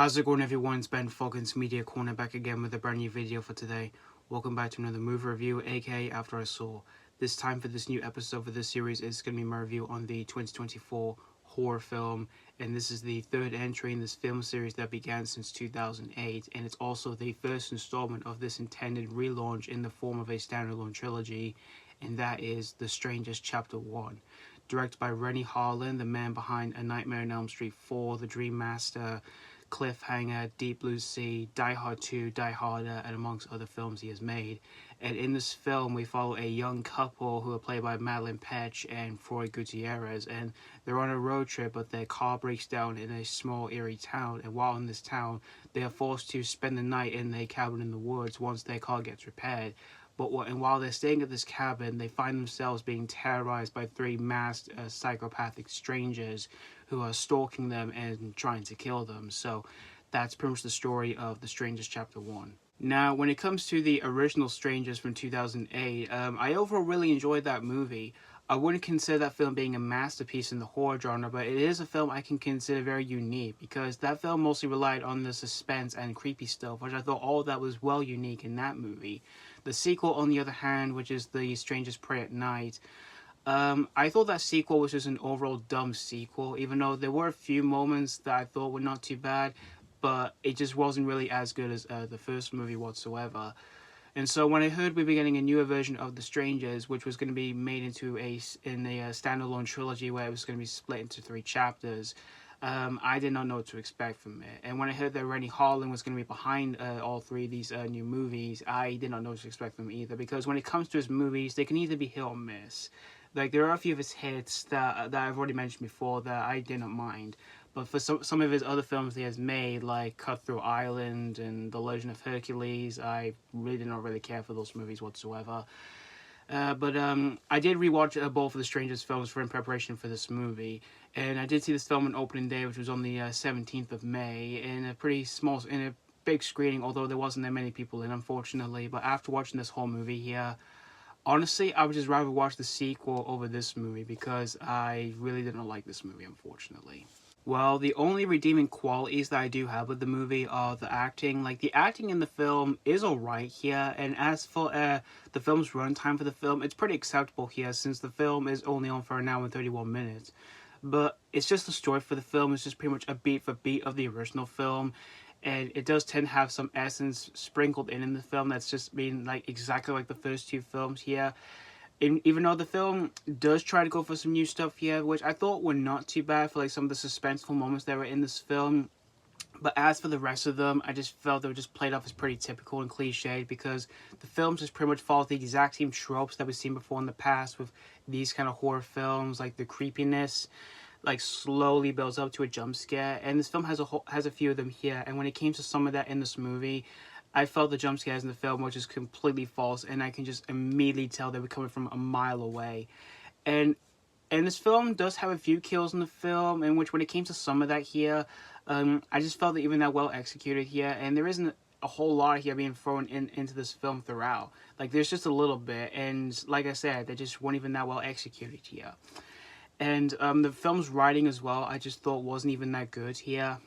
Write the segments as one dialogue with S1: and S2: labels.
S1: How's it going, everyone? It's Ben Foggins Media Corner back again with a brand new video for today. Welcome back to another movie review, aka After I Saw. This time for this new episode for this series is going to be my review on the 2024 horror film, and this is the third entry in this film series that began since 2008, and it's also the first installment of this intended relaunch in the form of a standalone trilogy, and that is The Strangest Chapter 1. Directed by Renny, Harlin, the man behind A Nightmare on Elm Street 4, The Dream Master, Cliffhanger, Deep Blue Sea, Die Hard 2, Die Harder, and amongst other films he has made. And in this film, we follow a young couple who are played by Madelaine, Petsch and Froy, Gutierrez, and they're on a road trip, but their car breaks down in a small, eerie town, and while in this town, they are forced to spend the night in a cabin in the woods once their car gets repaired. And while they're staying at this cabin, they find themselves being terrorized by three masked psychopathic strangers who are stalking them and trying to kill them. So that's pretty much the story of The Strangest Chapter 1. Now, when it comes to the original Strangers from 2008, I overall really enjoyed that movie. I wouldn't consider that film being a masterpiece in the horror genre, but it is a film I can consider very unique because that film mostly relied on the suspense and creepy stuff, which I thought all of that was well unique in that movie. The sequel, on the other hand, which is The Strangers Prey at Night, I thought that sequel was just an overall dumb sequel, even though there were a few moments that I thought were not too bad, but it just wasn't really as good as the first movie whatsoever. And so when I heard we were getting a newer version of The Strangers, which was going to be made into a standalone trilogy where it was going to be split into 3 chapters, I did not know what to expect from it. And when I heard that Renny Harlin was going to be behind all 3 of these new movies, I did not know what to expect from him either. Because when it comes to his movies, they can either be hit or miss. Like, there are a few of his hits that I've already mentioned before that I did not mind. But for some of his other films he has made, like Cutthroat Island and The Legend of Hercules, I really did not really care for those movies whatsoever. But I did rewatch both of the Strangers films in preparation for this movie, and I did see this film on opening day, which was on the 17th of May, in a big screening, although there wasn't that many people in, unfortunately. But after watching this whole movie here, honestly, I would just rather watch the sequel over this movie because I really didn't like this movie, unfortunately. Well, the only redeeming qualities that I do have with the movie are the acting. Like, the acting in the film is alright here, and as for the film's runtime for the film, it's pretty acceptable here since the film is only on for an hour and 31 minutes. But it's just the story for the film is just pretty much a beat for beat of the original film, and it does tend to have some essence sprinkled in the film that's just been like exactly like the first 2 films here. Even though the film does try to go for some new stuff here, which I thought were not too bad for like some of the suspenseful moments that were in this film. But as for the rest of them, I just felt they were just played off as pretty typical and cliched because the films just pretty much follow the exact same tropes that we've seen before in the past with these kind of horror films, like the creepiness like slowly builds up to a jump scare, and this film has a few of them here. And when it came to some of that in this movie, I felt the jump scares in the film were just completely false, and I can just immediately tell they were coming from a mile away. And this film does have a few kills in the film, in which when it came to some of that here, I just felt that even that well executed here, and there isn't a whole lot here being thrown into this film throughout. Like, there's just a little bit, and like I said, they just weren't even that well executed here. And the film's writing as well, I just thought wasn't even that good here.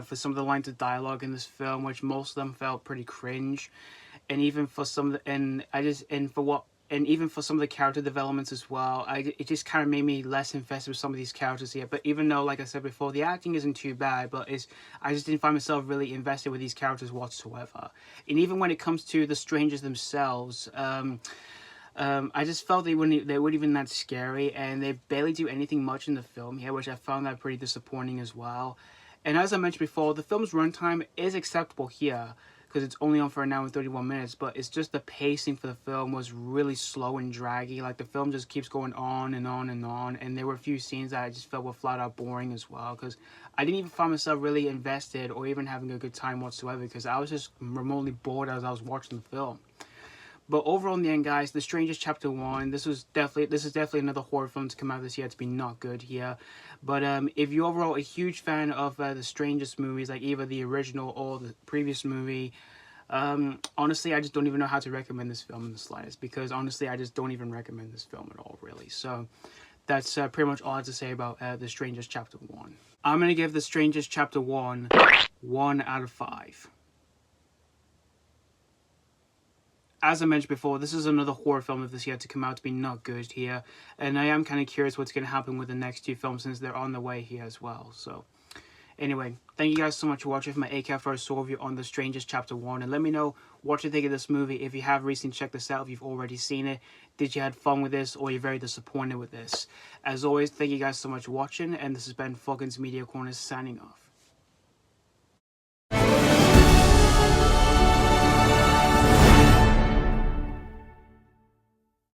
S1: For some of the lines of dialogue in this film, which most of them felt pretty cringe, and even for some of the, even for some of the character developments as well, it just kind of made me less invested with some of these characters here. But even though, like I said before, the acting isn't too bad, but I just didn't find myself really invested with these characters whatsoever. And even when it comes to the strangers themselves, I just felt they weren't even that scary, and they barely do anything much in the film here, which I found that pretty disappointing as well. And as I mentioned before, the film's runtime is acceptable here because it's only on for an hour and 31 minutes, but it's just the pacing for the film was really slow and draggy. Like, the film just keeps going on and on and on, and there were a few scenes that I just felt were flat out boring as well because I didn't even find myself really invested or even having a good time whatsoever because I was just remotely bored as I was watching the film. But overall, in the end, guys, The Strangest Chapter 1, this is definitely another horror film to come out this year to be not good here. But if you're overall a huge fan of the Strangest movies, like either the original or the previous movie, honestly, I just don't even know how to recommend this film in the slightest. Because honestly, I just don't even recommend this film at all, really. So that's pretty much all I have to say about The Strangest Chapter 1. I'm going to give The Strangers Chapter 1 1 out of 5. As I mentioned before, this is another horror film of this year to come out to be not good here. And I am kind of curious what's going to happen with the next two films since they're on the way here as well. So, anyway, thank you guys so much for watching for my AK After I Saw review on The Strangers Chapter 1. And let me know what you think of this movie. If you have recently checked this out, if you've already seen it, did you have fun with this, or you're very disappointed with this? As always, thank you guys so much for watching. And this has been Foggins Media Corner signing off.